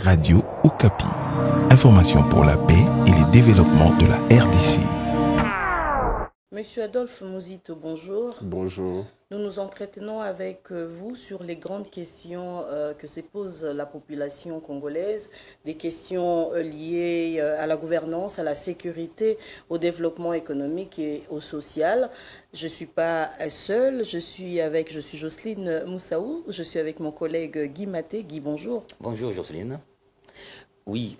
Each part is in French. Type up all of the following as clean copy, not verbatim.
Radio Okapi. Information pour la paix et le développement de la RDC. Monsieur Adolphe Mouzito, bonjour. Bonjour. Nous nous entretenons avec vous sur les grandes questions que se pose la population congolaise, des questions liées à la gouvernance, à la sécurité, au développement économique et au social. Je ne suis pas seule, je suis Jocelyne Moussaou, je suis avec mon collègue Guy Maté. Guy, bonjour. Bonjour Jocelyne. Oui,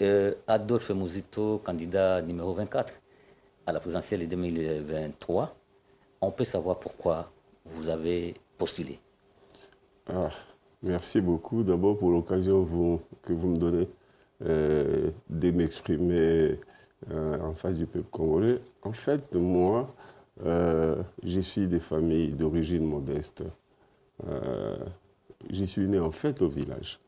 Adolphe Mouzito, candidat numéro 24 à la présidentielle 2023. On peut savoir pourquoi vous avez postulé. Merci beaucoup d'abord pour l'occasion que vous me donnez de m'exprimer en face du peuple congolais. En fait, moi, je suis des familles d'origine modeste. Je suis né en fait au village.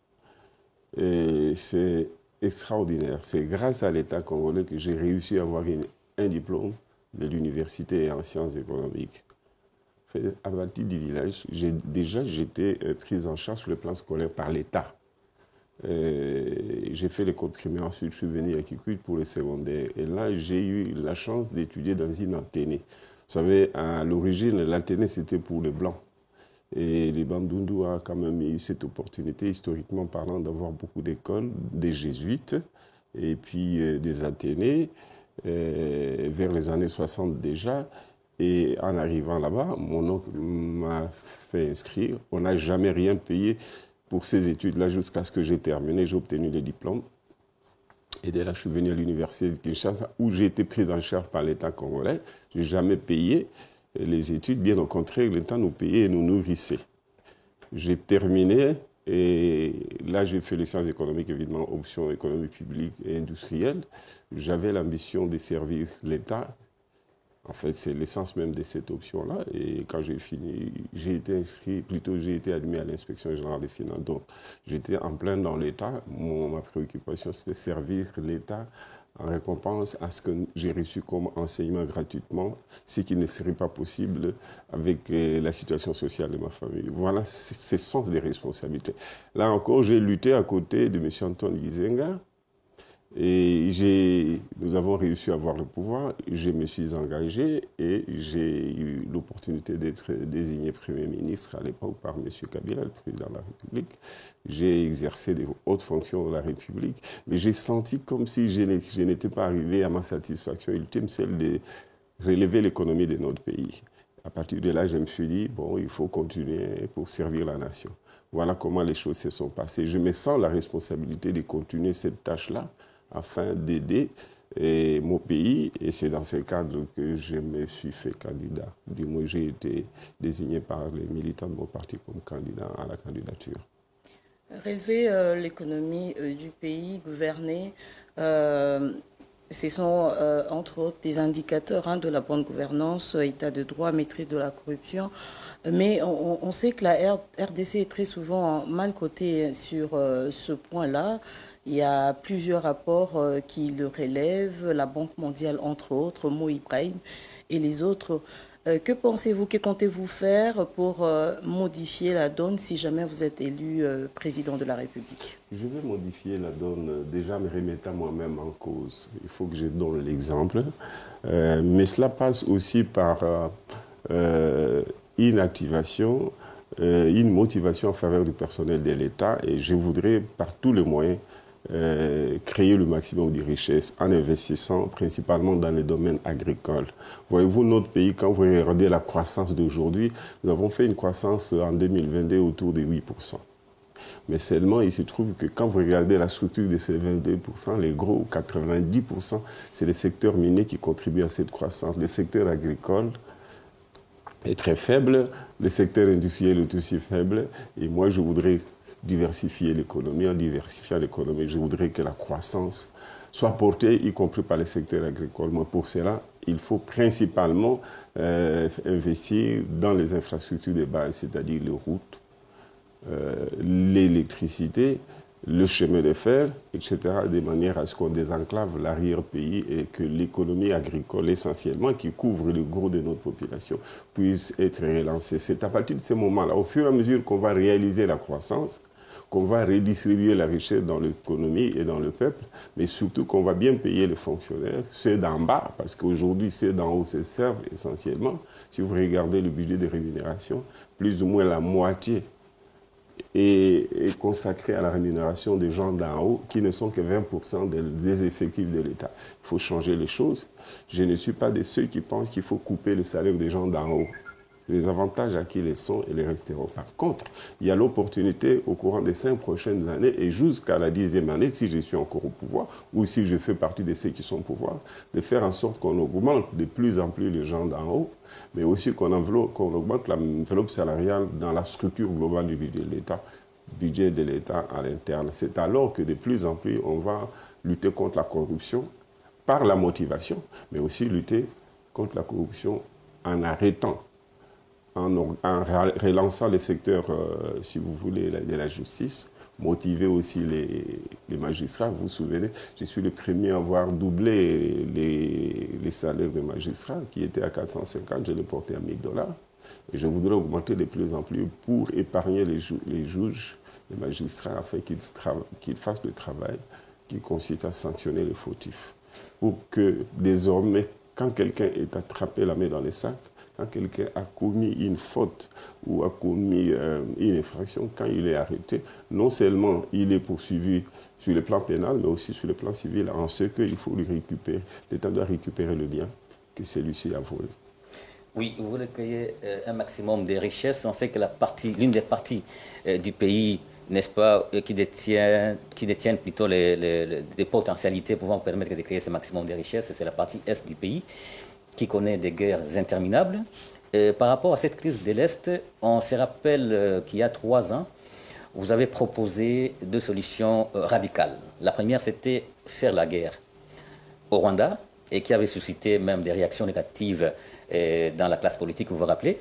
Et c'est extraordinaire. C'est grâce à l'État congolais que j'ai réussi à avoir un diplôme de l'université en sciences économiques. À partir du village, j'étais prise en charge sur le plan scolaire par l'État. J'ai fait l'école primaire, ensuite je suis venu à Kikwit pour le secondaire. Et là, j'ai eu la chance d'étudier dans une Athénée. Vous savez, à l'origine, l'Athénée, c'était pour les Blancs. Et les Bandundu a quand même eu cette opportunité, historiquement parlant, d'avoir beaucoup d'écoles, des jésuites, et puis des Athénées, vers les années 60 déjà. Et en arrivant là-bas, mon oncle m'a fait inscrire. On n'a jamais rien payé pour ces études-là jusqu'à ce que j'ai terminé. J'ai obtenu les diplômes. Et dès là, je suis venu à l'université de Kinshasa où j'ai été pris en charge par l'État congolais. Je n'ai jamais payé les études. Bien au contraire, l'État nous payait et nous nourrissait. J'ai terminé et là, j'ai fait les sciences économiques, évidemment, option économie publique et industrielle. J'avais l'ambition de servir l'État. En fait, c'est l'essence même de cette option-là. Et quand j'ai fini, j'ai été admis à l'inspection générale des finances. Donc, j'étais en plein dans l'État. Ma préoccupation, c'était servir l'État en récompense à ce que j'ai reçu comme enseignement gratuitement, ce qui ne serait pas possible avec la situation sociale de ma famille. Voilà, c'est ce sens des responsabilités. Là encore, j'ai lutté à côté de M. Antoine Gizenga. Et nous avons réussi à avoir le pouvoir, je me suis engagé et j'ai eu l'opportunité d'être désigné Premier ministre à l'époque par M. Kabila, le président de la République. J'ai exercé des hautes fonctions de la République, mais j'ai senti comme si je n'étais pas arrivé à ma satisfaction ultime, celle de relever l'économie de notre pays. À partir de là, je me suis dit, bon, il faut continuer pour servir la nation. Voilà comment les choses se sont passées. Je me sens la responsabilité de continuer cette tâche-là, afin d'aider mon pays. Et c'est dans ce cadre que je me suis fait candidat. Du moins, j'ai été désigné par les militants de mon parti comme candidat à la candidature. Relever l'économie du pays, gouverner, ce sont entre autres des indicateurs de la bonne gouvernance, état de droit, maîtrise de la corruption. Mais on sait que la RDC est très souvent mal cotée sur ce point-là. Il y a plusieurs rapports qui le relèvent, la Banque mondiale entre autres, Mo Ibrahim et les autres. Que pensez-vous, que comptez-vous faire pour modifier la donne si jamais vous êtes élu président de la République? Je vais modifier la donne déjà me remettant moi-même en cause. Il faut que je donne l'exemple. Mais cela passe aussi par une activation, une motivation en faveur du personnel de l'État. Et je voudrais par tous les moyens créer le maximum de richesses en investissant principalement dans les domaines agricoles. Voyez-vous, notre pays, quand vous regardez la croissance d'aujourd'hui, nous avons fait une croissance en 2022 autour de 8%. Mais seulement, il se trouve que quand vous regardez la structure de ces 22%, les gros 90%, c'est le secteur minier qui contribue à cette croissance. Le secteur agricole est très faible, le secteur industriel est aussi faible, et moi je voudrais diversifier l'économie. En diversifiant l'économie, je voudrais que la croissance soit portée, y compris par le secteur agricole. Mais pour cela, il faut principalement investir dans les infrastructures de base, c'est-à-dire les routes, l'électricité, le chemin de fer, etc., de manière à ce qu'on désenclave l'arrière-pays et que l'économie agricole, essentiellement, qui couvre le gros de notre population, puisse être relancée. C'est à partir de ce moment-là, au fur et à mesure qu'on va réaliser la croissance, qu'on va redistribuer la richesse dans l'économie et dans le peuple, mais surtout qu'on va bien payer les fonctionnaires, ceux d'en bas, parce qu'aujourd'hui, ceux d'en haut se servent essentiellement. Si vous regardez le budget de rémunération, plus ou moins la moitié est consacré à la rémunération des gens d'en haut, qui ne sont que 20% des effectifs de l'État. Il faut changer les choses. Je ne suis pas de ceux qui pensent qu'il faut couper le salaire des gens d'en haut. Les avantages acquis les sont et les resteront. Par contre, il y a l'opportunité au courant des 5 prochaines années et jusqu'à la 10e année, si je suis encore au pouvoir ou si je fais partie de ceux qui sont au pouvoir, de faire en sorte qu'on augmente de plus en plus les gens d'en haut, mais aussi qu'on augmente l'enveloppe salariale dans la structure globale du budget de l'État à l'interne. C'est alors que de plus en plus, on va lutter contre la corruption par la motivation, mais aussi lutter contre la corruption en arrêtant, en relançant les secteurs, si vous voulez, de la justice, motiver aussi les magistrats. Vous vous souvenez, je suis le premier à avoir doublé les salaires des magistrats, qui étaient à 450, je l'ai porté à $1000. Et je voudrais augmenter de plus en plus pour épargner les juges, les magistrats, afin qu'ils fassent le travail qui consiste à sanctionner les fautifs. Pour que désormais, quand quelqu'un est attrapé la main dans les sacs, quand quelqu'un a commis une faute ou a commis une infraction, quand il est arrêté, non seulement il est poursuivi sur le plan pénal, mais aussi sur le plan civil, en ce qu'il faut lui récupérer, l'État doit récupérer le bien que celui-ci a volé. Oui, vous voulez créer un maximum de richesses. On sait que l'une des parties du pays, n'est-ce pas, qui détiennent plutôt des potentialités pouvant permettre de créer ce maximum de richesses, c'est la partie est du pays, qui connaît des guerres interminables. Par rapport à cette crise de l'Est, on se rappelle qu'il y a 3 ans, vous avez proposé 2 solutions radicales. La première, c'était faire la guerre au Rwanda, et qui avait suscité même des réactions négatives dans la classe politique, vous vous rappelez.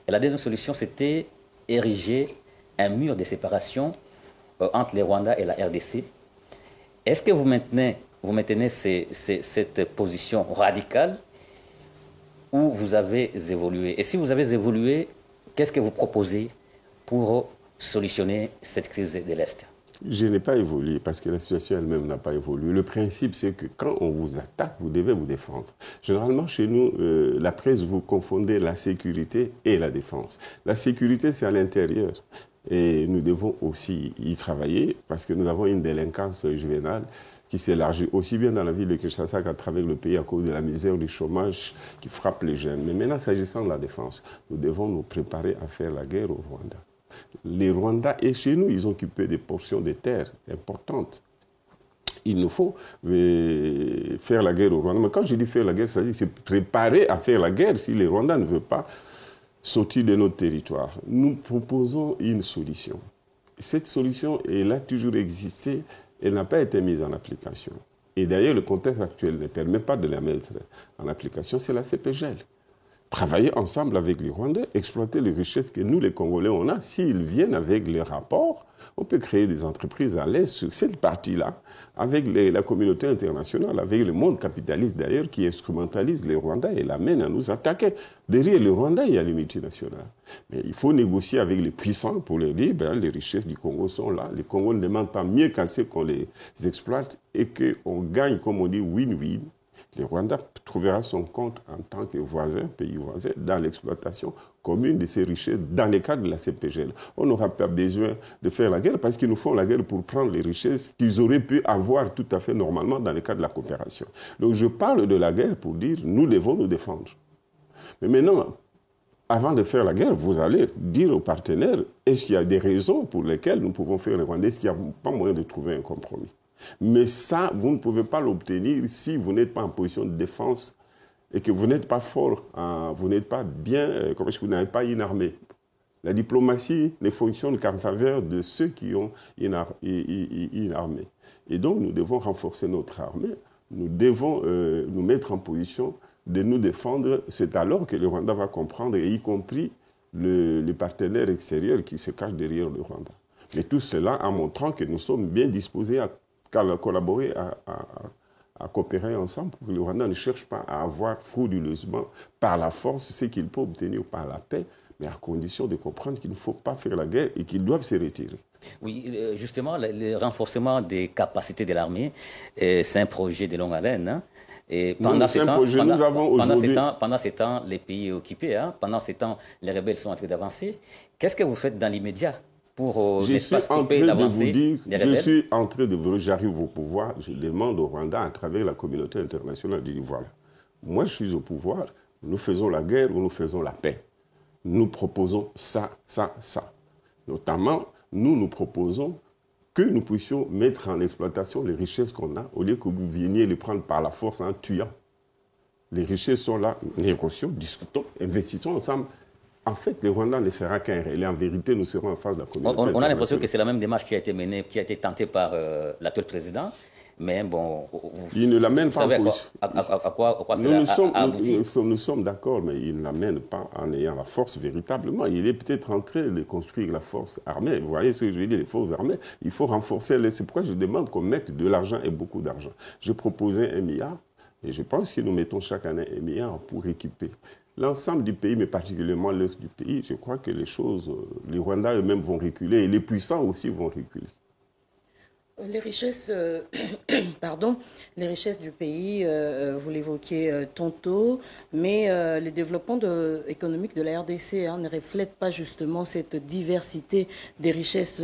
Et la deuxième solution, c'était ériger un mur de séparation entre le Rwanda et la RDC. Est-ce que vous maintenez cette position radicale, où vous avez évolué? Et si vous avez évolué, qu'est-ce que vous proposez pour solutionner cette crise de l'Est? Je n'ai pas évolué parce que la situation elle-même n'a pas évolué. Le principe, c'est que quand on vous attaque, vous devez vous défendre. Généralement, chez nous, la presse, vous confondez la sécurité et la défense. La sécurité, c'est à l'intérieur. Et nous devons aussi y travailler parce que nous avons une délinquance juvénale qui s'élargit aussi bien dans la ville de Kinshasa qu'à travers le pays à cause de la misère, du chômage qui frappe les jeunes. Mais maintenant, s'agissant de la défense, nous devons nous préparer à faire la guerre au Rwanda. Les Rwandais, et chez nous, ils occupaient des portions de terre importantes. Il nous faut faire la guerre au Rwanda. Mais quand je dis faire la guerre, c'est-à-dire se préparer à faire la guerre si les Rwandais ne veulent pas sortir de notre territoire. Nous proposons une solution. Cette solution, elle a toujours existé, elle n'a pas été mise en application. Et d'ailleurs, le contexte actuel ne permet pas de la mettre en application, c'est la CPGL. Travailler ensemble avec les Rwandais, exploiter les richesses que nous, les Congolais, on a. S'ils viennent avec les rapports, on peut créer des entreprises à l'aise sur cette partie-là, avec la communauté internationale, avec le monde capitaliste d'ailleurs, qui instrumentalise les Rwandais et l'amène à nous attaquer. Derrière les Rwandais, il y a les multinationales. Mais il faut négocier avec les puissants pour leur dire, les richesses du Congo sont là. Les Congos ne demandent pas mieux qu'à ce qu'on les exploite et qu'on gagne, comme on dit, win-win. Le Rwanda trouvera son compte en tant que voisin, pays voisin, dans l'exploitation commune de ces richesses dans le cadre de la CPGL. On n'aura pas besoin de faire la guerre parce qu'ils nous font la guerre pour prendre les richesses qu'ils auraient pu avoir tout à fait normalement dans le cadre de la coopération. Donc je parle de la guerre pour dire nous devons nous défendre. Mais maintenant, avant de faire la guerre, vous allez dire aux partenaires, est-ce qu'il y a des raisons pour lesquelles nous pouvons faire le Rwanda? Est-ce qu'il n'y a pas moyen de trouver un compromis? Mais ça, vous ne pouvez pas l'obtenir si vous n'êtes pas en position de défense et que vous n'êtes pas fort, vous n'êtes pas bien, comme est-ce que vous n'avez pas une armée. La diplomatie ne fonctionne qu'en faveur de ceux qui ont une armée. Et donc, nous devons renforcer notre armée. Nous devons nous mettre en position de nous défendre. C'est alors que le Rwanda va comprendre, et y compris les partenaires extérieurs qui se cachent derrière le Rwanda. Mais tout cela en montrant que nous sommes bien disposés à collaborer, à coopérer ensemble pour que le Rwanda ne cherche pas à avoir frauduleusement par la force ce qu'il peut obtenir par la paix, mais à condition de comprendre qu'il ne faut pas faire la guerre et qu'ils doivent se retirer. Oui, justement, le renforcement des capacités de l'armée, c'est un projet de longue haleine. Hein. Et pendant ces temps, les pays occupés, hein, pendant ces temps, les rebelles sont en train d'avancer. Qu'est-ce que vous faites dans l'immédiat pour stopper l'avancée des rebelles? Je suis en train de vous dire, j'arrive au pouvoir, je demande au Rwanda à travers la communauté internationale de dire voilà, moi je suis au pouvoir, nous faisons la guerre ou nous faisons la paix. Nous proposons ça, ça, ça. Notamment, nous proposons que nous puissions mettre en exploitation les richesses qu'on a, au lieu que vous veniez les prendre par la force en tuant. Les richesses sont là, négocions, discutons, investissons ensemble. En fait, le Rwanda ne sera qu'un relais. En vérité, nous serons en face de la communauté. On a l'impression que c'est la même démarche qui a été menée, qui a été tentée par l'actuel président. Mais bon, il ne l'amène pas en plus. À quoi cela a abouti? Nous sommes d'accord, mais il ne l'amène pas en ayant la force véritablement. Il est peut-être en train de construire la force armée. Vous voyez ce que je veux dire, les forces armées. Il faut renforcer. C'est pourquoi je demande qu'on mette de l'argent et beaucoup d'argent. Je proposais 1 milliard, et je pense que nous mettons chaque année 1 milliard pour équiper l'ensemble du pays, mais particulièrement l'est du pays. Je crois que les Rwandais eux-mêmes vont reculer, et les puissants aussi vont reculer. Les richesses, les richesses du pays, vous l'évoquiez tantôt, mais les développements économiques de la RDC ne reflètent pas justement cette diversité des richesses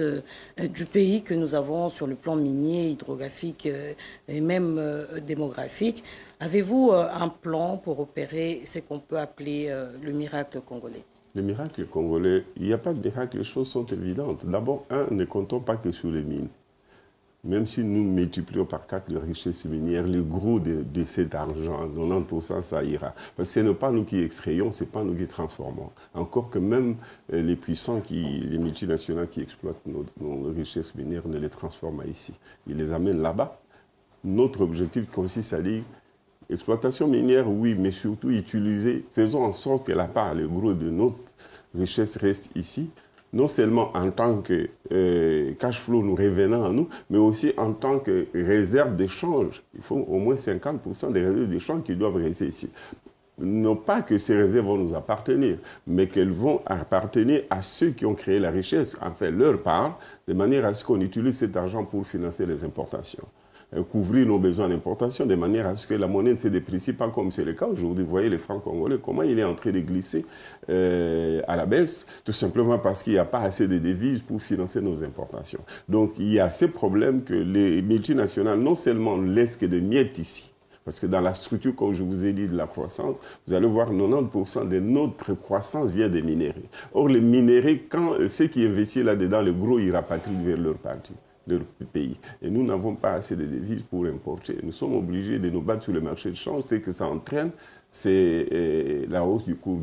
du pays que nous avons sur le plan minier, hydrographique et même démographique. Avez-vous un plan pour opérer ce qu'on peut appeler le miracle congolais? Le miracle congolais, il n'y a pas de miracle, les choses sont évidentes. D'abord, ne comptons pas que sur les mines. Même si nous multiplions par 4 les richesses minières, le gros de cet argent, 90%, ça ira. Parce que ce n'est pas nous qui extrayons, ce n'est pas nous qui transformons. Encore que même les puissants, les multinationales qui exploitent nos richesses minières ne les transforment ici. Ils les amènent là-bas. Notre objectif consiste à dire, exploitation minière, oui, mais surtout utiliser, faisons en sorte que la part, le gros de notre richesse reste ici, non seulement en tant que cash flow nous revenant à nous, mais aussi en tant que réserve d'échange. Il faut au moins 50% des réserves d'échange qui doivent rester ici. Non pas que ces réserves vont nous appartenir, mais qu'elles vont appartenir à ceux qui ont créé la richesse, enfin leur part, de manière à ce qu'on utilise cet argent pour financer les importations. Couvrir nos besoins d'importation de manière à ce que la monnaie ne se déprécie pas comme c'est le cas aujourd'hui. Vous voyez le franc congolais, comment il est en train de glisser à la baisse, tout simplement parce qu'il n'y a pas assez de devises pour financer nos importations. Donc il y a ces problèmes que les multinationales non seulement laissent que des miettes ici, parce que dans la structure, comme je vous ai dit, de la croissance, vous allez voir 90% de notre croissance vient des minéraux. Or les minéraux, quand ceux qui investissent là-dedans, le gros, ils rapatrient vers leur parti. Leur pays. Et nous n'avons pas assez de devises pour importer. Nous sommes obligés de nous battre sur le marché de change. Ce que ça entraîne, c'est la hausse du cours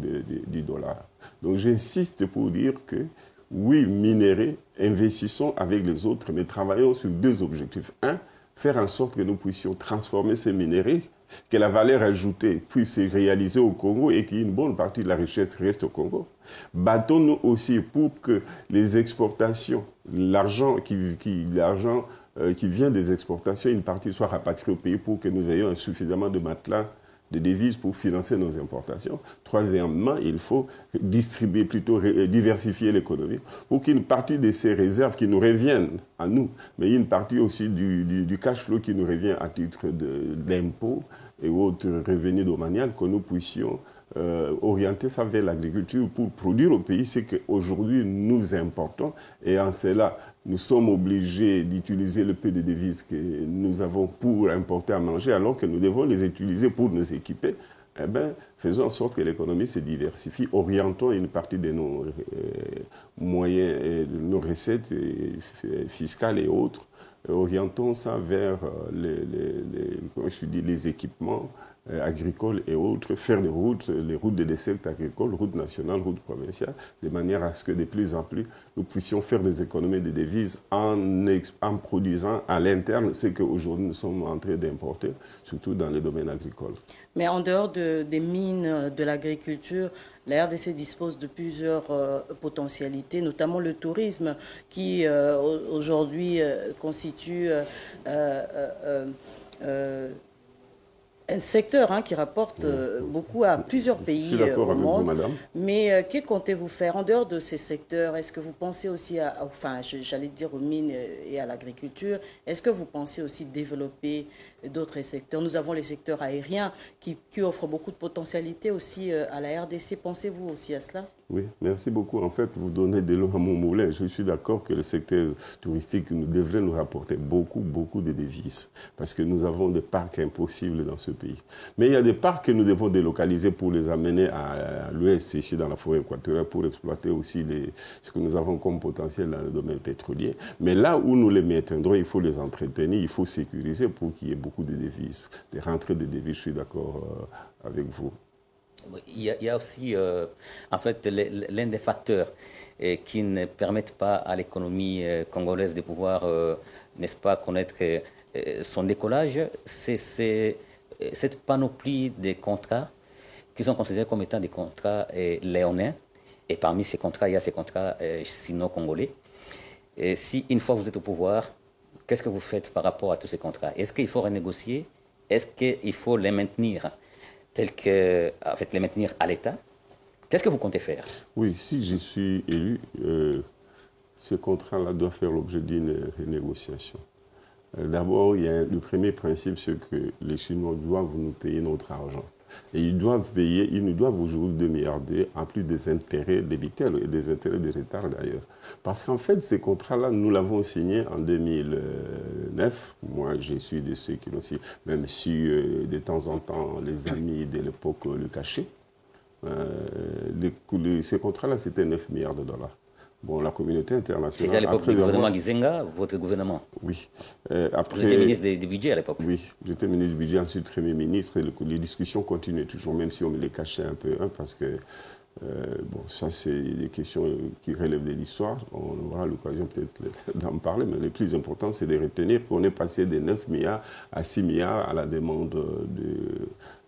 du dollar. Donc j'insiste pour dire que, oui, minéraux, investissons avec les autres, mais travaillons sur 2 objectifs. 1, faire en sorte que nous puissions transformer ces minéraux, que la valeur ajoutée puisse se réaliser au Congo et qu'une bonne partie de la richesse reste au Congo. Battons-nous aussi pour que les exportations, l'argent qui vient des exportations, une partie soit rapatriée au pays pour que nous ayons suffisamment de matelas de devises pour financer nos importations. Troisièmement, il faut distribuer, plutôt diversifier l'économie pour qu'une partie de ces réserves qui nous reviennent à nous, mais une partie aussi du cash flow qui nous revient à titre d'impôts et autres revenus domaniales, que nous puissions orienter ça vers l'agriculture pour produire au pays ce qu'aujourd'hui nous importons. Et en cela, nous sommes obligés d'utiliser le peu de devises que nous avons pour importer à manger, alors que nous devons les utiliser pour nous équiper. Eh bien, faisons en sorte que l'économie se diversifie, orientons une partie de nos moyens, de nos recettes fiscales et autres, orientons ça vers les équipements agricoles et autres, faire des routes, les routes de dessert agricoles, routes nationales, routes provinciales, de manière à ce que de plus en plus nous puissions faire des économies de devises en produisant à l'interne ce qu'aujourd'hui nous sommes en train d'importer, surtout dans le domaine agricole. Mais en dehors des mines, de l'agriculture, la RDC dispose de plusieurs potentialités, notamment le tourisme qui aujourd'hui constitue un secteur qui rapporte beaucoup à plusieurs pays au monde. Madame. Mais que comptez-vous faire en dehors de ces secteurs? Est-ce que vous pensez aussi à, enfin, j'allais dire aux mines et à l'agriculture, est-ce que vous pensez aussi développer d'autres secteurs? Nous avons les secteurs aériens qui offrent beaucoup de potentialités aussi à la RDC. Pensez-vous aussi à cela? Oui, merci beaucoup. En fait, vous donnez de l'eau à mon moulin. Je suis d'accord que le secteur touristique devrait nous rapporter beaucoup de devises parce que nous avons des parcs impossibles dans ce pays. Mais il y a des parcs que nous devons délocaliser pour les amener à l'ouest, ici dans la forêt équatoriale, pour exploiter aussi ce que nous avons comme potentiel dans le domaine pétrolier. Mais là où nous les maintiendrons, il faut les entretenir, il faut sécuriser pour qu'il y ait beaucoup de devises, des rentrées de devises. Je suis d'accord avec vous. Il y a aussi, en fait, l'un des facteurs qui ne permettent pas à l'économie congolaise de pouvoir, n'est-ce pas, connaître son décollage, c'est cette panoplie de contrats qui sont considérés comme étant des contrats léonins. Et parmi ces contrats, il y a ces contrats sino-congolais. Et si, une fois vous êtes au pouvoir, qu'est-ce que vous faites par rapport à tous ces contrats? Est-ce qu'il faut renégocier? Est-ce qu'il faut les maintenir tels que, en fait, les maintenir à l'État? Qu'est-ce que vous comptez faire? Oui, si je suis élu, ce contrat-là doit faire l'objet d'une renégociation. D'abord, il y a le premier principe, c'est que les Chinois doivent nous payer notre argent. Et ils nous doivent aujourd'hui 2 milliards en plus des intérêts débiteurs et des intérêts de retard d'ailleurs. Parce qu'en fait, ces contrats-là, nous l'avons signé en 2009. Moi, je suis de ceux qui l'ont signé, même si de temps en temps, les amis de l'époque le cachaient. Ces contrats-là, c'était 9 milliards de dollars. Bon, la communauté internationale... C'était à l'époque du gouvernement Gizenga, votre gouvernement? Oui. Vous étiez ministre du budget à l'époque? Oui, j'étais ministre du budget, ensuite Premier ministre. Et les discussions continuaient toujours, même si on me les cachait un peu, parce que, bon, ça c'est des questions qui relèvent de l'histoire. On aura l'occasion peut-être d'en parler, mais le plus important, c'est de retenir qu'on est passé de 9 milliards à 6 milliards à la demande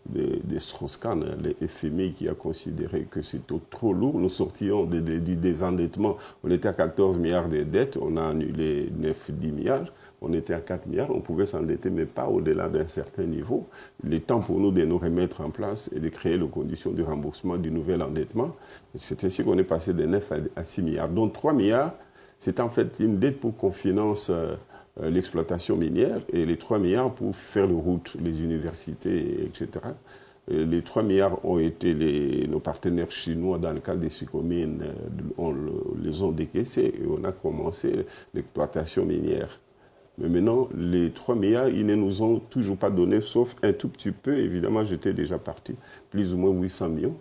de Strauss-Kahn, le FMI qui a considéré que c'était trop lourd. Nous sortions du désendettement. On était à 14 milliards de dettes, on a annulé 9-10 milliards. On était à 4 milliards, on pouvait s'endetter, mais pas au-delà d'un certain niveau. Il est temps pour nous de nous remettre en place et de créer les conditions de remboursement du nouvel endettement. C'est ainsi qu'on est passé de 9 à 6 milliards. Donc 3 milliards, c'est en fait une dette pour qu'on finance l'exploitation minière et les 3 milliards pour faire les routes, les universités, etc. Les 3 milliards ont été nos partenaires chinois dans le cadre des Sucomines, les ont décaissés et on a commencé l'exploitation minière. Mais maintenant, les 3 milliards, ils ne nous ont toujours pas donné, sauf un tout petit peu. Évidemment, j'étais déjà parti, plus ou moins 800 millions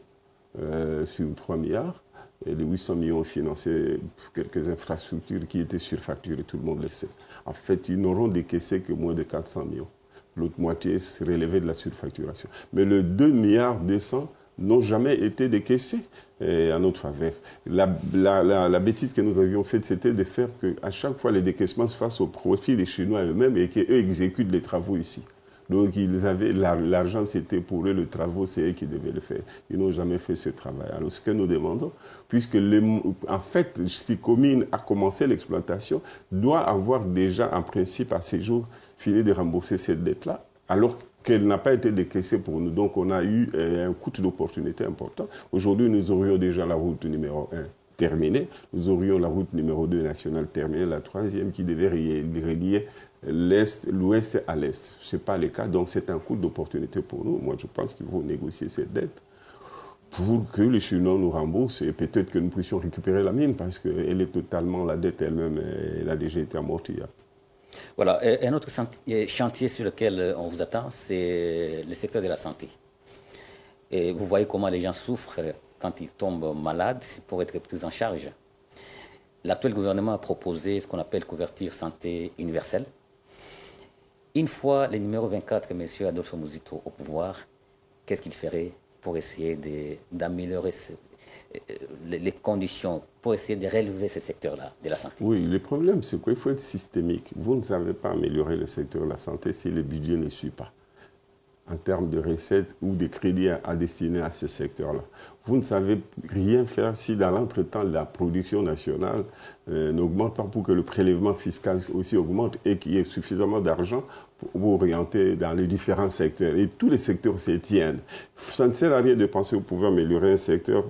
sur 3 milliards. Et les 800 millions ont financé quelques infrastructures qui étaient surfacturées, tout le monde le sait. En fait, ils n'auront décaissé que moins de 400 millions. L'autre moitié se relevait de la surfacturation. Mais le 2 milliards 200 n'ont jamais été décaissés à notre faveur. La bêtise que nous avions faite, c'était de faire qu'à chaque fois, les décaissements se fassent au profit des Chinois eux-mêmes et qu'eux exécutent les travaux ici. Donc, ils avaient l'argent, c'était pour eux, le travail, c'est eux qui devaient le faire. Ils n'ont jamais fait ce travail. Alors, ce que nous demandons, puisque en fait, si commune a commencé l'exploitation, doit avoir déjà, en principe, à ces jours, fini de rembourser cette dette-là, alors qu'elle n'a pas été décaissée pour nous. Donc, on a eu un coût d'opportunité important. Aujourd'hui, nous aurions déjà la route numéro 1 terminée. Nous aurions la route numéro 2 nationale terminée, la troisième qui devait relier l'ouest à l'est. Ce n'est pas le cas, donc c'est un coût d'opportunité pour nous. Moi, je pense qu'il faut négocier cette dette pour que les Chinois nous remboursent et peut-être que nous puissions récupérer la mine parce qu'elle est totalement, la dette elle-même, elle a déjà été amortie. Voilà, un autre chantier sur lequel on vous attend, c'est le secteur de la santé. Et vous voyez comment les gens souffrent quand ils tombent malades pour être pris en charge. L'actuel gouvernement a proposé ce qu'on appelle couverture santé universelle. Une fois le numéro 24, M. Adolphe Muzito, au pouvoir, qu'est-ce qu'il ferait pour essayer d'améliorer les conditions, pour essayer de relever ce secteur-là de la santé? Oui, le problème, c'est qu'il faut être systémique. Vous ne savez pas améliorer le secteur de la santé si le budget ne suit pas. en termes de recettes ou de crédits à destiner à ce secteur-là. Vous ne savez rien faire si dans l'entretemps la production nationale n'augmente pas pour que le prélèvement fiscal aussi augmente et qu'il y ait suffisamment d'argent pour orienter dans les différents secteurs. Et tous les secteurs s'y tiennent. Ça ne sert à rien de penser que vous pouvez améliorer un secteur.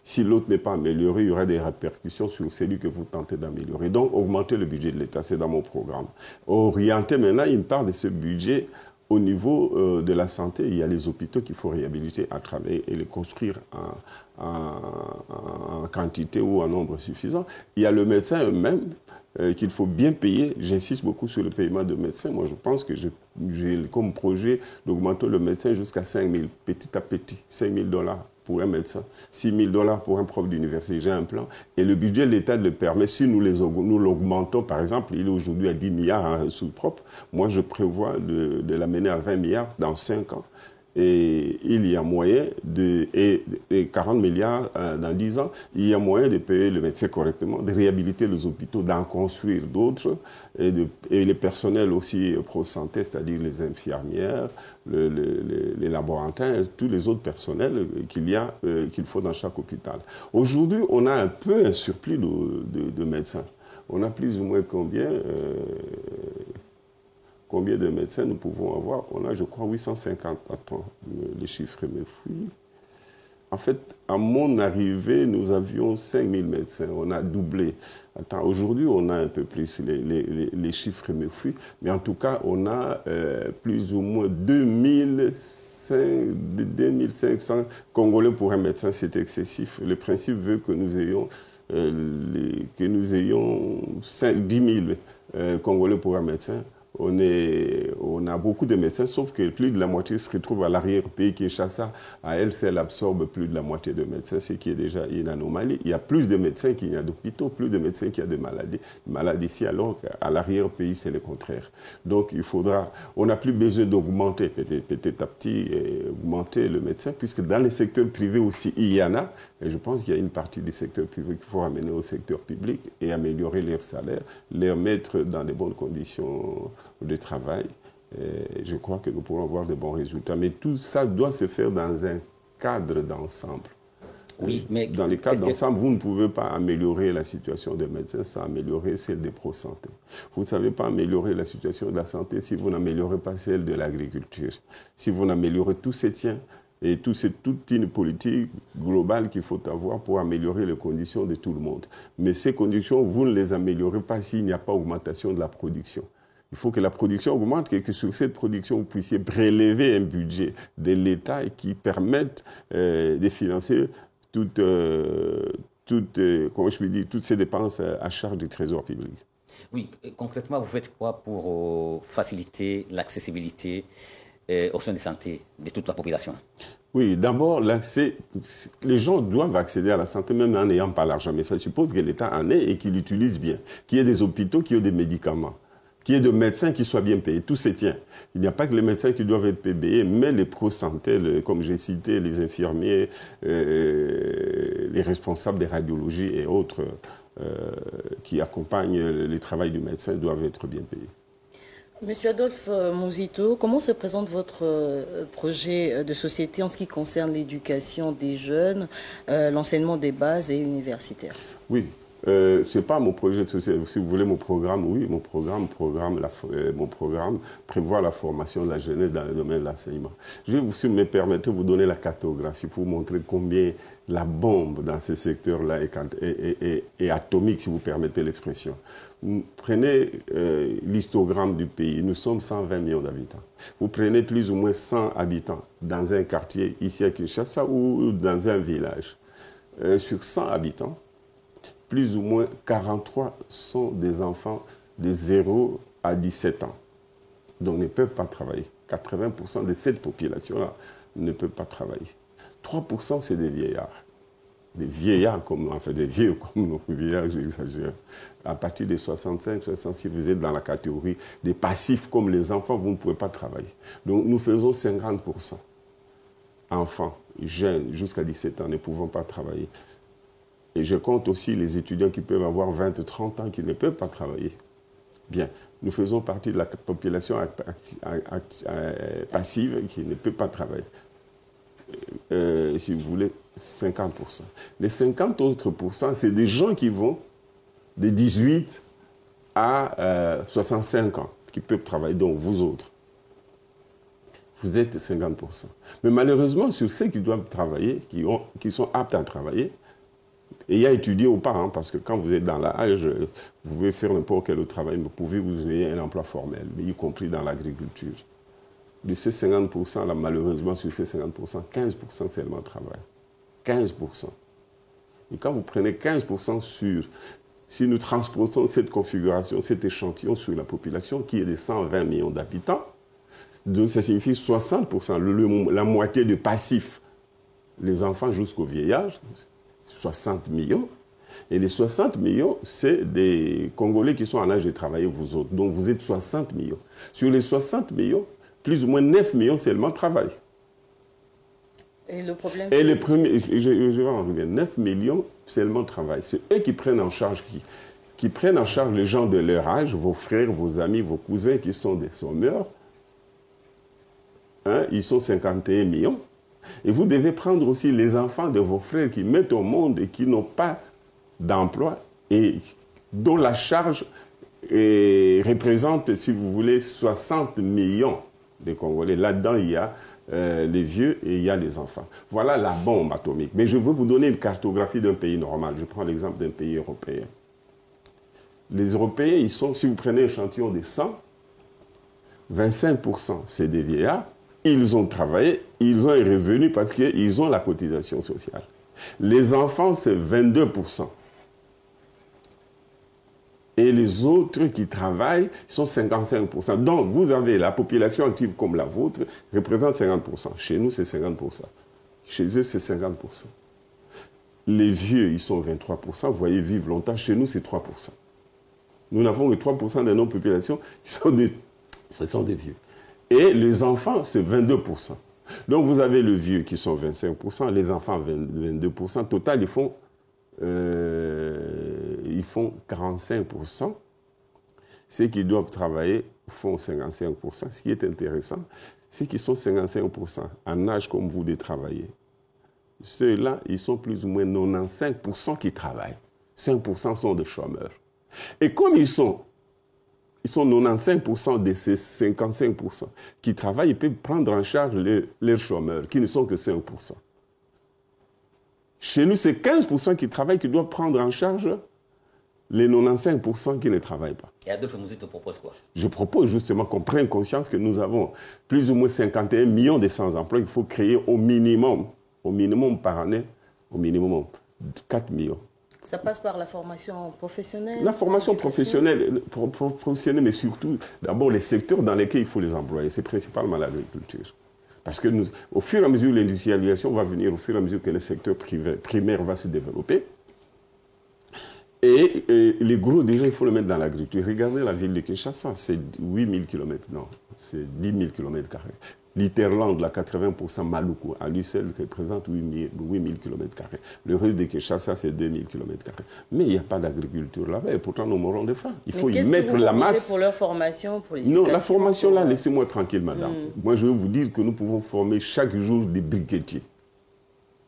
Si l'autre n'est pas amélioré, il y aura des répercussions sur celui que vous tentez d'améliorer. Donc, augmenter le budget de l'État, c'est dans mon programme. Orienter maintenant une part de ce budget au niveau de la santé. Il y a les hôpitaux qu'il faut réhabiliter à travailler et les construire en quantité ou en nombre suffisant. Il y a le médecin eux-mêmes qu'il faut bien payer. J'insiste beaucoup sur le paiement de médecins. Moi, je pense que j'ai comme projet d'augmenter le médecin jusqu'à 5 000, petit à petit, 5 000 $ pour un médecin, 6 000 $ pour un prof d'université. J'ai un plan. Et le budget de l'État le permet. Si nous l'augmentons, par exemple, il est aujourd'hui à 10 milliards en ressources propres. Moi, je prévois de l'amener à 20 milliards dans 5 ans. Et il y a moyen et 40 milliards dans 10 ans, il y a moyen de payer le médecin correctement, de réhabiliter les hôpitaux, d'en construire d'autres, et les personnels aussi pro-santé, c'est-à-dire les infirmières, les laborantins, tous les autres personnels qu'il faut dans chaque hôpital. Aujourd'hui, on a un peu un surplus de médecins. On a plus ou moins combien de médecins nous pouvons avoir? On a, je crois, 850. Attends, les chiffres me fuient. En fait, à mon arrivée, nous avions 5000 médecins. On a doublé. Attends, aujourd'hui, on a un peu plus. Les chiffres me fuient. Mais en tout cas, on a plus ou moins 2500 Congolais pour un médecin. C'est excessif. Le principe veut que nous ayons 10 000 Congolais pour un médecin. On a beaucoup de médecins, sauf que plus de la moitié se retrouve à l'arrière-pays. Kinshasa, à elle seule, absorbe plus de la moitié de médecins, ce qui est déjà une anomalie. Il y a plus de médecins qu'il y a d'hôpitaux, plus de médecins qu'il y a de malades ici, alors qu'à l'arrière-pays, c'est le contraire. Donc, on n'a plus besoin d'augmenter petit à petit, augmenter le médecin, puisque dans les secteurs privés aussi, il y en a. Et je pense qu'il y a une partie des secteurs privés qu'il faut amener au secteur public et améliorer leurs salaires, les mettre dans de bonnes conditions de travail. Et je crois que nous pourrons avoir de bons résultats. Mais tout ça doit se faire dans un cadre d'ensemble. Oui, mais dans les cadres d'ensemble, vous ne pouvez pas améliorer la situation des médecins sans améliorer celle des pro-santé. Vous ne savez pas améliorer la situation de la santé si vous n'améliorez pas celle de l'agriculture. Si vous n'améliorez tout ce tien. Et c'est toute une politique globale qu'il faut avoir pour améliorer les conditions de tout le monde. Mais ces conditions, vous ne les améliorez pas s'il n'y a pas augmentation de la production. Il faut que la production augmente et que sur cette production, vous puissiez prélever un budget de l'État qui permette de financer toutes ces dépenses à charge du trésor public. Oui, concrètement, vous faites quoi pour faciliter l'accessibilité aux soins de santé de toute la population? Oui, d'abord, l'accès, les gens doivent accéder à la santé même en n'ayant pas l'argent. Mais ça suppose que l'État en ait et qu'il l'utilise bien. Qu'il y ait des hôpitaux, qu'il y ait des médicaments, qu'il y ait des médecins qui soient bien payés. Tout se tient. Il n'y a pas que les médecins qui doivent être payés, mais les pro-santé, comme j'ai cité, les infirmiers, les responsables des radiologies et autres qui accompagnent le travail du médecin doivent être bien payés. Monsieur Adolphe Mouzito, comment se présente votre projet de société en ce qui concerne l'éducation des jeunes, l'enseignement des bases et universitaires? Oui, ce n'est pas mon projet de société. Si vous voulez mon programme, oui, mon programme prévoit la formation de la jeunesse dans le domaine de l'enseignement. Je vais, si vous me permettez, vous donner la cartographie pour vous montrer combien la bombe dans ce secteur-là est atomique, si vous permettez l'expression. Prenez l'histogramme du pays. Nous sommes 120 millions d'habitants. Vous prenez plus ou moins 100 habitants dans un quartier ici à Kinshasa ou dans un village. Sur 100 habitants, plus ou moins 43 sont des enfants de 0 à 17 ans. Donc ne peuvent pas travailler. 80% de cette population-là ne peuvent pas travailler. 3% c'est des vieillards. Des vieillards comme nous, enfin des vieux comme nous, vieillards, j'exagère. À partir de 65, 66, vous êtes dans la catégorie des passifs comme les enfants, vous ne pouvez pas travailler. Donc nous faisons 50%. Enfants, jeunes, jusqu'à 17 ans, ne pouvons pas travailler. Et je compte aussi les étudiants qui peuvent avoir 20, 30 ans qui ne peuvent pas travailler. Bien. nous faisons partie de la population passive qui ne peut pas travailler. Si vous voulez, 50%. Les 50 autres pourcents, c'est des gens qui vont de 18 à 65 ans, qui peuvent travailler, donc vous autres. Vous êtes 50%. Mais malheureusement, sur ceux qui doivent travailler, qui sont aptes à travailler, ayant étudié ou pas, hein, parce que quand vous êtes dans l'âge, vous pouvez faire n'importe quel autre travail, mais vous ayez un emploi formel, y compris dans l'agriculture. De ces 50%, là, malheureusement, sur ces 50%, 15% seulement travaillent. 15%. Et quand vous prenez 15% si nous transportons cette configuration, cet échantillon sur la population qui est de 120 millions d'habitants, donc ça signifie 60%, la moitié de passifs, les enfants jusqu'au vieillage, 60 millions. Et les 60 millions, c'est des Congolais qui sont en âge de travailler, vous autres. Donc vous êtes 60 millions. Sur les 60 millions, plus ou moins 9 millions seulement travaillent. Et le problème, et les premiers, je vais en revenir, 9 millions seulement travaillent. C'est eux qui prennent en charge qui prennent en charge les gens de leur âge, vos frères, vos amis, vos cousins qui sont des chômeurs. Hein, ils sont 51 millions. Et vous devez prendre aussi les enfants de vos frères qui mettent au monde et qui n'ont pas d'emploi et dont la charge représente, si vous voulez, 60 millions de Congolais. Là-dedans, il y a les vieux et il y a les enfants. Voilà la bombe atomique. Mais je veux vous donner une cartographie d'un pays normal. Je prends l'exemple d'un pays européen. Les Européens, ils sont, si vous prenez un échantillon de 100, 25% c'est des vieillards. Ils ont travaillé, ils ont un revenu parce qu'ils ont la cotisation sociale. Les enfants, c'est 22%. Et les autres qui travaillent sont 55%. Donc, vous avez la population active comme la vôtre, représente 50%. Chez nous, c'est 50%. Chez eux, c'est 50%. Les vieux, ils sont 23%. Vous voyez, vivent longtemps. Chez nous, c'est 3%. Nous n'avons que 3% de nos populations qui ce sont des vieux. Et les enfants, c'est 22%. Donc, vous avez les vieux qui sont 25%, les enfants 22%. Total, ils font 45%. Ceux qui doivent travailler font 55%. Ce qui est intéressant, c'est qu'ils sont 55% en âge comme vous de travailler. Ceux-là, ils sont plus ou moins 95% qui travaillent. 5% sont des chômeurs. Et comme ils sont 95% de ces 55% qui travaillent, ils peuvent prendre en charge les chômeurs, qui ne sont que 5%. Chez nous, c'est 15% qui travaillent, qui doivent prendre en charge les 95% qui ne travaillent pas. Et Adolphe Muzito propose quoi? Je propose justement qu'on prenne conscience que nous avons plus ou moins 51 millions de sans-emploi. Il faut créer au minimum par année, au minimum 4 millions. Ça passe par la formation professionnelle? La formation professionnelle, mais surtout, d'abord, les secteurs dans lesquels il faut les employer. C'est principalement l'agriculture. Parce que au fur et à mesure que l'industrialisation va venir, au fur et à mesure que le secteur primaire va se développer, et les gros, déjà, il faut le mettre dans l'agriculture. Regardez la ville de Kinshasa, c'est 8 000 km, non, c'est 10 000 km². L'Iterland, la 80% Maluku, à lui seul, représente 8 000 km². Le reste de Kinshasa, c'est 2 000 km². Mais il n'y a pas d'agriculture là-bas, et pourtant nous mourons de faim. Il faut y mettre la masse. Pour leur formation, pour l'éducation? Non, la formation là, laissez-moi tranquille, madame. Moi, je veux vous dire que nous pouvons former chaque jour des briquetiers.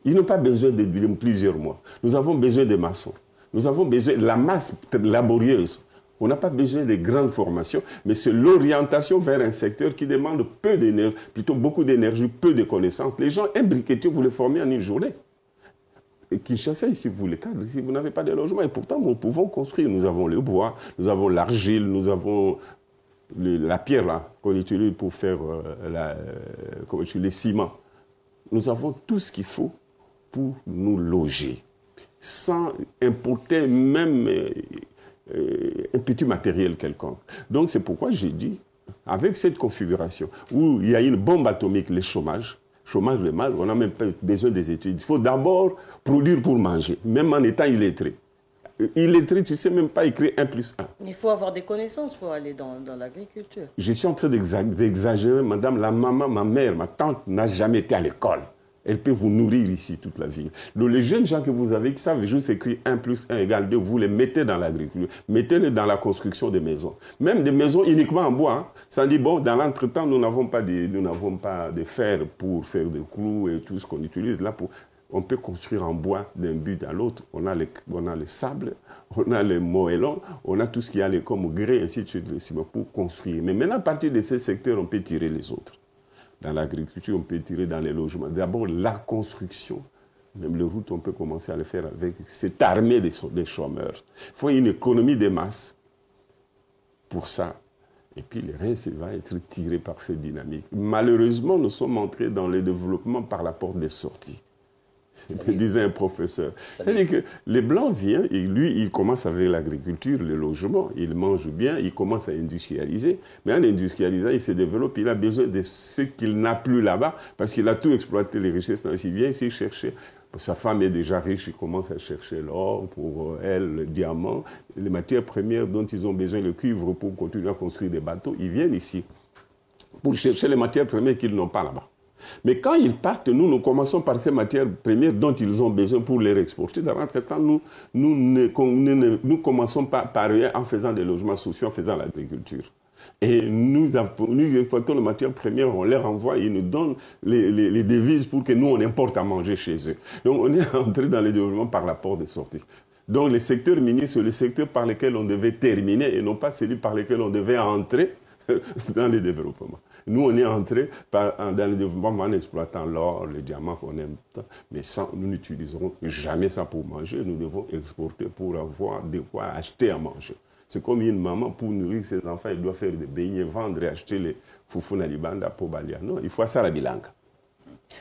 Ils n'ont pas besoin de plusieurs mois. Nous avons besoin de maçons. Nous avons besoin de la masse laborieuse. On n'a pas besoin de grandes formations, mais c'est l'orientation vers un secteur qui demande peu d'énergie, plutôt beaucoup d'énergie, peu de connaissances. Les gens, un briquetier, vous le formez en une journée. Et Kinshasa, ici, vous les cadres, ici, vous n'avez pas de logement. Et pourtant, nous pouvons construire. Nous avons le bois, nous avons l'argile, nous avons la pierre là qu'on utilise pour faire les ciments. Nous avons tout ce qu'il faut pour nous loger, sans importer même un petit matériel quelconque. Donc c'est pourquoi j'ai dit, avec cette configuration, où il y a une bombe atomique, le chômage de mal, on n'a même pas besoin des études. Il faut d'abord produire pour manger, même en étant illettré. Illettré, tu ne sais même pas écrire 1 plus 1. Il faut avoir des connaissances pour aller dans l'agriculture. Je suis en train d'exagérer, madame, la maman, ma mère, ma tante n'a jamais été à l'école. Elle peut vous nourrir ici toute la vie. Donc, les jeunes gens que vous avez qui savent juste écrire 1 plus 1 égale 2, vous les mettez dans l'agriculture, mettez-les dans la construction des maisons. Même des maisons uniquement en bois. Hein. Ça dit, bon, dans l'entretemps, nous n'avons pas de fer pour faire des clous et tout ce qu'on utilise là pour... On peut construire en bois d'un but à l'autre. On a le sable, on a le moellon, on a tout ce qui a comme grès, ainsi de suite, pour construire. Mais maintenant, à partir de ces secteurs, on peut tirer les autres. Dans l'agriculture, on peut tirer dans les logements. D'abord, la construction. Même les routes, on peut commencer à le faire avec cette armée des chômeurs. Il faut une économie des masses pour ça. Et puis, le reste va être tiré par cette dynamique. Malheureusement, nous sommes entrés dans le développement par la porte des sorties. Disait un professeur. C'est-à-dire que les Blancs viennent, et lui, il commence avec l'agriculture, le logement, il mange bien, il commence à industrialiser. Mais en industrialisant, il se développe, il a besoin de ce qu'il n'a plus là-bas, parce qu'il a tout exploité, les richesses. Il vient ici chercher. Sa femme est déjà riche, il commence à chercher l'or pour elle, le diamant, les matières premières dont ils ont besoin, le cuivre pour continuer à construire des bateaux. Ils viennent ici pour chercher les matières premières qu'ils n'ont pas là-bas. Mais quand ils partent, nous commençons par ces matières premières dont ils ont besoin pour les exporter. Dans l'entretemps, nous commençons par eux en faisant des logements sociaux, en faisant l'agriculture. Et nous exploitons les matières premières, on les renvoie, ils nous donnent les devises pour que nous, on importe à manger chez eux. Donc, on est entré dans le développement par la porte de sortie. Donc, les secteurs miniers, c'est le secteur par lequel on devait terminer et non pas celui par lequel on devait entrer dans le développement. Nous, on est entré dans le développement en exploitant l'or, les diamants qu'on aime, mais nous n'utiliserons jamais ça pour manger. Nous devons exporter pour avoir de quoi acheter à manger. C'est comme une maman, pour nourrir ses enfants, elle doit faire des beignets, vendre et acheter les foufou na libanda pour balia. Non, il faut ça la bilanga.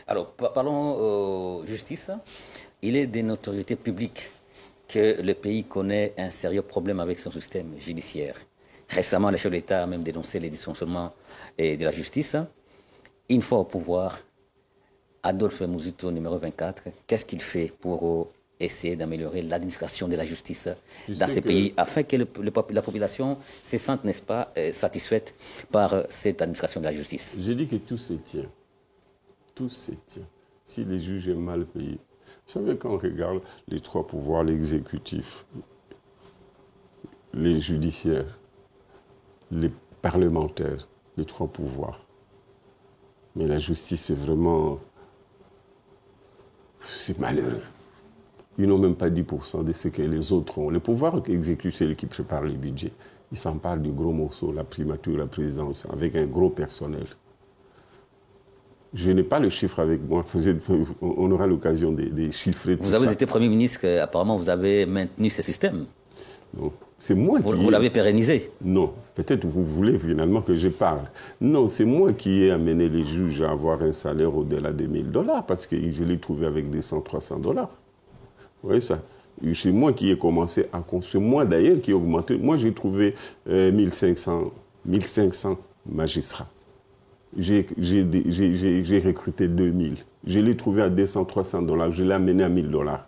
Alors, parlons justice. Il est de notoriété publique que le pays connaît un sérieux problème avec son système judiciaire. Récemment, le chef de l'État a même dénoncé les dysfonctionnements de la justice. Une fois au pouvoir, Adolphe Muzito, numéro 24, qu'est-ce qu'il fait pour essayer d'améliorer l'administration de la justice dans ces pays, afin que la population se sente, n'est-ce pas, satisfaite par cette administration de la justice? J'ai dit que tout se tient. Tout se tient. Si les juges est mal payés. Vous savez, quand on regarde les trois pouvoirs, l'exécutif, les judiciaires, les parlementaires, les trois pouvoirs. Mais la justice, c'est vraiment... C'est malheureux. Ils n'ont même pas 10% de ce que les autres ont. Le pouvoir exécutif, c'est lui qui prépare les budgets. Ils s'emparent du gros morceau, la primature, la présidence, avec un gros personnel. Je n'ai pas le chiffre avec moi. On aura l'occasion de chiffrer tout ça. Vous avez été Premier ministre, apparemment vous avez maintenu ce système. Non. C'est moi qui... Vous l'avez pérennisé? Non. Peut-être vous voulez finalement que je parle. Non, c'est moi qui ai amené les juges à avoir un salaire au-delà de $1000 parce que je l'ai trouvé avec $200-300. Vous voyez ça? C'est moi qui ai commencé à construire. Moi d'ailleurs qui ai augmenté. Moi j'ai trouvé 1500 magistrats. J'ai recruté 2000. Je l'ai trouvé à $200-300. Je l'ai amené à $1000.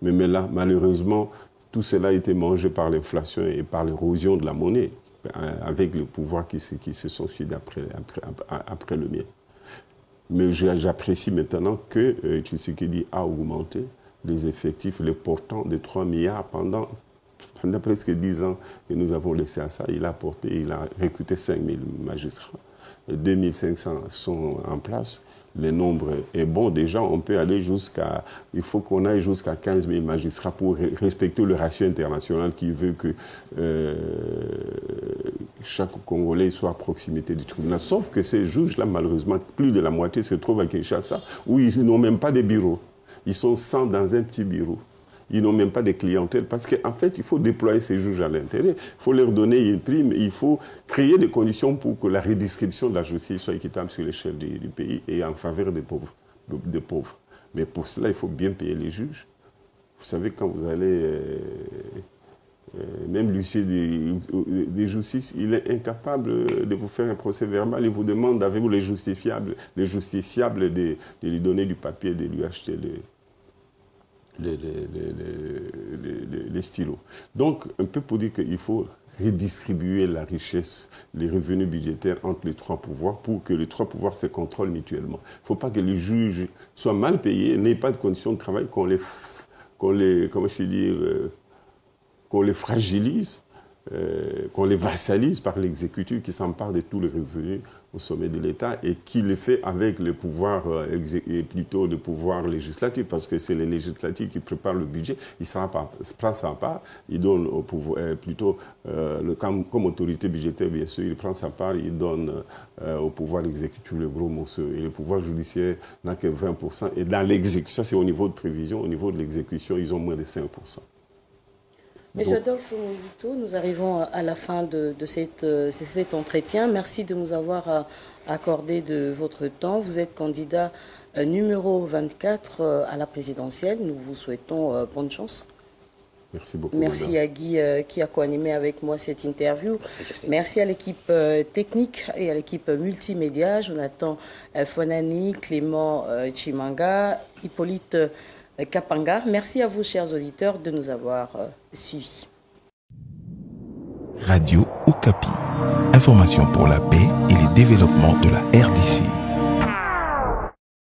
Mais là, malheureusement, tout cela a été mangé par l'inflation et par l'érosion de la monnaie, avec le pouvoir qui se sont suivis après le mien. Mais j'apprécie maintenant que Tshisekedi a augmenté les effectifs, les portants de 3 milliards pendant presque 10 ans que nous avons laissé à ça. Il a recruté 5000 magistrats. 2500 sont en place. Le nombre est bon. Déjà, on peut aller jusqu'à... Il faut qu'on aille jusqu'à 15 000 magistrats pour respecter le ratio international qui veut que chaque Congolais soit à proximité du tribunal. Sauf que ces juges-là, malheureusement, plus de la moitié se trouvent à Kinshasa, où ils n'ont même pas de bureau. Ils sont 100 dans un petit bureau. Ils n'ont même pas de clientèle parce qu'en fait, il faut déployer ces juges à l'intérieur. Il faut leur donner une prime. Il faut créer des conditions pour que la redistribution de la justice soit équitable sur l'échelle du pays et en faveur des pauvres. Mais pour cela, il faut bien payer les juges. Vous savez, quand vous allez... même l'huissier des justices, il est incapable de vous faire un procès verbal. Il vous demande, avez-vous les justiciables de lui donner du papier, de lui acheter les stylos. Donc, un peu pour dire qu'il faut redistribuer la richesse, les revenus budgétaires entre les trois pouvoirs pour que les trois pouvoirs se contrôlent mutuellement. Il ne faut pas que les juges soient mal payés, n'aient pas de conditions de travail, qu'on les fragilise, qu'on les vassalise par l'exécutif qui s'empare de tous les revenus au sommet de l'État et qui les fait avec le pouvoir, plutôt le pouvoir législatif, parce que c'est le législatif qui prépare le budget, il prend sa part, il donne au pouvoir, comme autorité budgétaire, bien sûr, il prend sa part, il donne au pouvoir exécutif le gros morceau. Et le pouvoir judiciaire n'a que 20%. Et dans l'exécution, ça c'est au niveau de prévision, au niveau de l'exécution, ils ont moins de 5%. Monsieur Adolphe Muzito, nous arrivons à la fin de cet entretien. Merci de nous avoir accordé de votre temps. Vous êtes candidat numéro 24 à la présidentielle. Nous vous souhaitons bonne chance. Merci beaucoup. Merci madame. à Guy qui a co-animé avec moi cette interview. Merci à l'équipe technique et à l'équipe multimédia. Jonathan Fonani, Clément Chimanga, Hippolyte Kapanga. Merci à vous, chers auditeurs, de nous avoir suivis. Radio Okapi. Information pour la paix et le développement de la RDC.